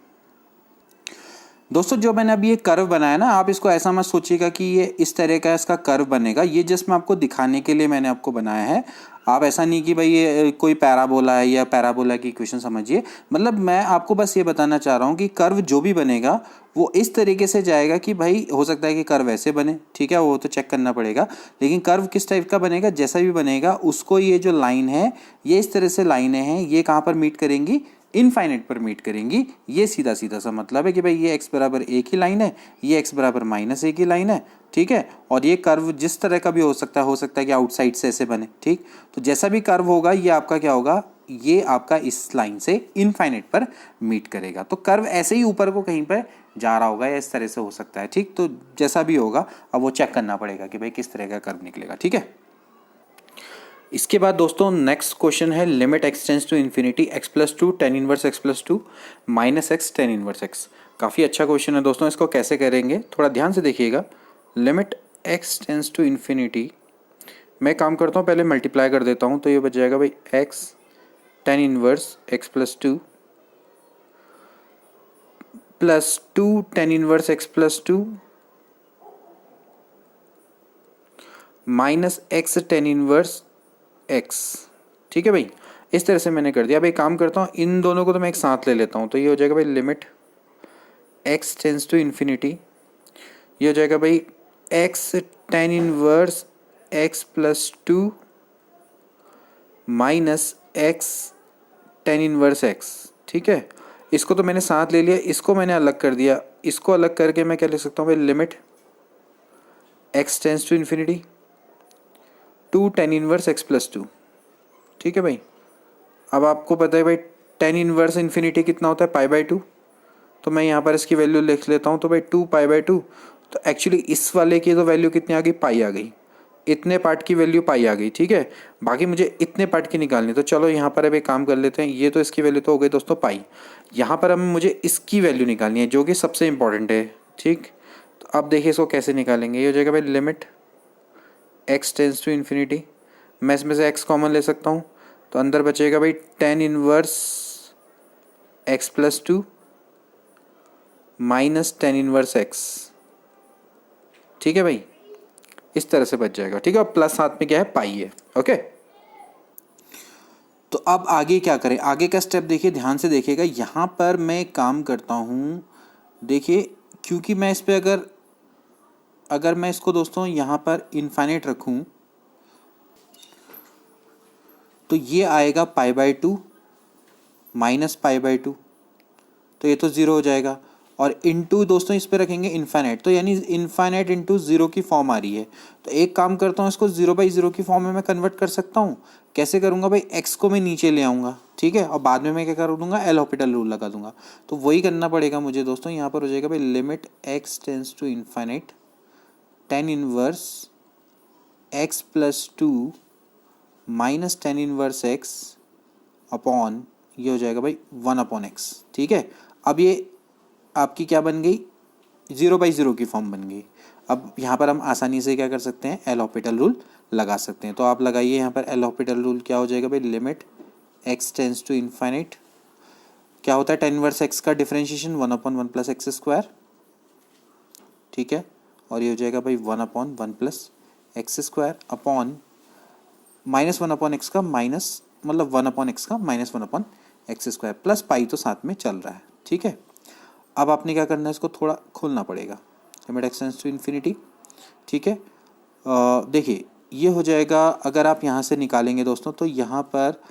S1: दोस्तों जो मैंने अभी ये कर्व बनाया ना, आप इसको ऐसा मत सोचिएगा कि ये इस तरह का इसका कर्व बनेगा, ये जस्ट मैं आपको दिखाने के लिए मैंने आपको बनाया है। आप ऐसा नहीं कि भाई ये कोई पैराबोला है या पैराबोला की इक्वेशन समझिए, मतलब मैं आपको बस ये बताना चाह रहा हूँ कि कर्व जो भी बनेगा वो इस तरीके से जाएगा कि भाई हो सकता है कि कर्व ऐसे बने, ठीक है, वो तो चेक करना पड़ेगा, लेकिन कर्व किस टाइप का बनेगा, जैसा भी बनेगा उसको ये जो लाइन है, ये इस तरह से लाइनें हैं, ये कहाँ पर मीट करेंगी, इनफाइनाइट पर मीट करेंगी। ये सीधा सीधा सा मतलब है कि भाई ये x बराबर एक ही लाइन है, ये x बराबर माइनस एक ही लाइन है। ठीक है, और ये कर्व जिस तरह का भी हो सकता है कि आउटसाइड से ऐसे बने। ठीक, तो जैसा भी कर्व होगा ये आपका क्या होगा, ये आपका इस लाइन से इनफाइनाइट पर मीट करेगा। तो कर्व ऐसे ही ऊपर को कहीं पर जा रहा होगा या इस तरह से हो सकता है। ठीक, तो जैसा भी होगा अब वो चेक करना पड़ेगा कि भाई किस तरह का कर्व निकलेगा। ठीक है, इसके बाद दोस्तों नेक्स्ट क्वेश्चन है limit x tends to infinity x plus 2 tan inverse x plus 2 minus x tan inverse x. काफ़ी अच्छा क्वेश्चन है दोस्तों, इसको कैसे करेंगे थोड़ा ध्यान से देखिएगा। Limit x tends to infinity, मैं काम करता हूँ पहले मल्टीप्लाई कर देता हूँ, तो ये बच जाएगा भाई x tan inverse x plus 2 plus 2 tan inverse x plus 2 minus x tan inverse x. ठीक है भाई, इस तरह से मैंने कर दिया। अब एक काम करता हूँ, इन दोनों को तो मैं एक साथ ले लेता हूँ, तो ये हो जाएगा भाई limit x tends to infinity, ये हो जाएगा भाई x tan inverse x plus 2 minus x tan inverse x. ठीक है, इसको तो मैंने साथ ले लिया, इसको मैंने अलग कर दिया, इसको अलग करके मैं क्या लिख सकता हूँ भाई, limit x tends to infinity 2 tan inverse x plus 2। ठीक है भाई, अब आपको पता है भाई टेन इनवर्स इन्फिनिटी कितना होता है, पाई बाई 2, तो मैं यहाँ पर इसकी वैल्यू लिख लेता हूँ, तो भाई 2 पाई बाई 2, तो एक्चुअली इस वाले की तो वैल्यू कितनी आ गई, पाई आ गई। इतने पार्ट की वैल्यू पाई आ गई, ठीक है। बाकी मुझे इतने पार्ट की निकालनी, तो चलो यहाँ पर अब एक काम कर लेते हैं। ये तो इसकी वैल्यू तो हो गई दोस्तों पाई। यहाँ पर अब मुझे इसकी वैल्यू निकालनी है जो कि सबसे इंपॉर्टेंट है, ठीक। तो अब देखिए इसको कैसे निकालेंगे। ये हो जाएगा भाई limit x tends to infinity, मैं इसमें से x कॉमन ले सकता हूँ, तो अंदर बचेगा भाई tan inverse x plus 2 minus tan inverse x, ठीक है भाई, इस तरह से बच जाएगा, ठीक है। और प्लस साथ में क्या है, पाई है, ओके। तो अब आगे क्या करें, आगे का स्टेप देखिए, ध्यान से देखिएगा। यहाँ पर मैं एक काम करता हूँ, देखिए, क्योंकि मैं इस पे अगर मैं इसको दोस्तों यहाँ पर इनफाइनाइट रखूँ तो ये आएगा π/2 माइनस π/2, तो ये तो ज़ीरो हो जाएगा। और इनटू दोस्तों इस पे रखेंगे इनफाइनाइट, तो यानी इनफाइनाइट इनटू ज़ीरो की फॉर्म आ रही है। तो एक काम करता हूँ, इसको 0/0 की फॉर्म में मैं कन्वर्ट कर सकता हूँ। कैसे करूँगा भाई, x को मैं नीचे ले आऊँगा, ठीक है, और बाद में मैं क्या कर दूँगा, एल हॉपिटल रूल लगा दूँगा। तो वही करना पड़ेगा मुझे दोस्तों। यहाँ पर हो जाएगा भाई limit x tends to infinite tan inverse x plus 2 minus tan inverse x upon, ये हो जाएगा भाई 1/x, ठीक है। अब ये आपकी क्या बन गई, 0/0 की फॉर्म बन गई। अब यहाँ पर हम आसानी से क्या कर सकते हैं, एल हॉपिटल रूल लगा सकते हैं। तो आप लगाइए यहाँ पर एल हॉपिटल रूल। क्या हो जाएगा भाई, limit x tends to infinite, क्या होता है tan इनवर्स x का डिफरेंशिएशन 1/1 प्लस एक्स स्क्वायर, ठीक है। और ये हो जाएगा भाई 1/1 plus x square upon minus 1/x का माइनस, मतलब 1/x का minus 1/x square plus pi तो साथ में चल रहा है, ठीक है। अब आपने क्या करना है, इसको थोड़ा खोलना पड़ेगा, limit x tends to infinity, ठीक है। देखिए ये हो जाएगा, अगर आप यहाँ से निकालेंगे दोस्तों तो यहाँ पर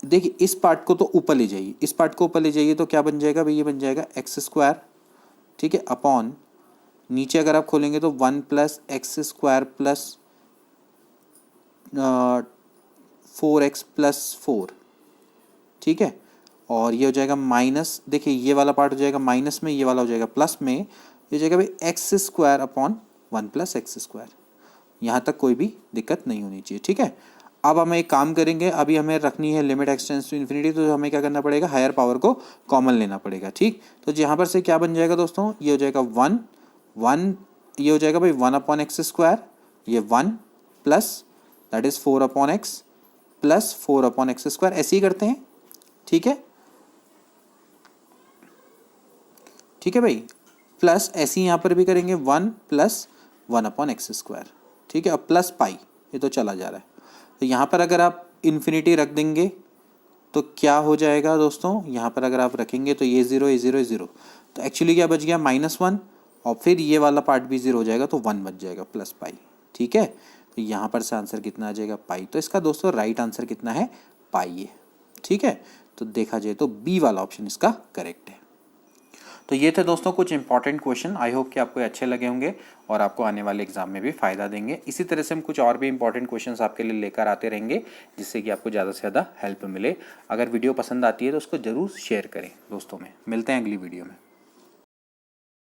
S1: देखिए इस पार्ट को तो ऊपर ले जाइए, इस पार्ट को ऊपर ले जाइए, तो क्या बन जाएगा भाई, ये बन जाएगा एक्स स्क्वायर, ठीक है, अपॉन नीचे अगर आप खोलेंगे तो 1 plus x square plus 4x plus 4, ठीक है। और ये हो जाएगा माइनस, देखिए ये वाला पार्ट हो जाएगा माइनस में, ये वाला हो जाएगा प्लस में, ये हो जाएगा भाई x square upon 1 plus x square. यहाँ तक कोई भी दिक्कत नहीं होनी चाहिए, ठीक है। अब हम एक काम करेंगे, अभी हमें रखनी है limit x tends to infinity, तो हमें क्या करना पड़ेगा, हायर पावर को कॉमन लेना पड़ेगा, ठीक। तो यहाँ पर से क्या बन जाएगा दोस्तों, ये हो जाएगा 1, ये हो जाएगा भाई 1/x स्क्वायर, ये 1 plus that is 4/x plus 4/x square, ऐसे ही करते हैं, ठीक है, ठीक है भाई। प्लस ऐसे ही यहाँ पर भी करेंगे 1 प्लस 1/x स्क्वायर, ठीक है। अब प्लस पाई, ये तो चला जा रहा है। तो यहाँ पर अगर आप इन्फिनिटी रख देंगे तो क्या हो जाएगा दोस्तों, यहाँ पर अगर आप रखेंगे तो ये 0, ये 0, ये 0, तो एक्चुअली क्या बच गया, -1, और फिर ये वाला पार्ट भी 0 हो जाएगा, तो 1 बच जाएगा प्लस पाई, ठीक है। तो यहाँ पर से आंसर कितना आ जाएगा, पाई। तो इसका दोस्तों राइट आंसर कितना है, पाई है, ठीक है। तो देखा जाए तो बी वाला ऑप्शन इसका करेक्ट है। तो ये थे दोस्तों कुछ इंपॉर्टेंट क्वेश्चन, आई होप कि आपको अच्छे लगे होंगे और आपको आने वाले एग्जाम में भी फ़ायदा देंगे। इसी तरह से हम कुछ और भी इंपॉर्टेंट क्वेश्चंस आपके लिए लेकर आते रहेंगे, जिससे कि आपको ज़्यादा से ज़्यादा हेल्प मिले। अगर वीडियो पसंद आती है तो उसको ज़रूर शेयर करें दोस्तों में। मिलते हैं अगली वीडियो में।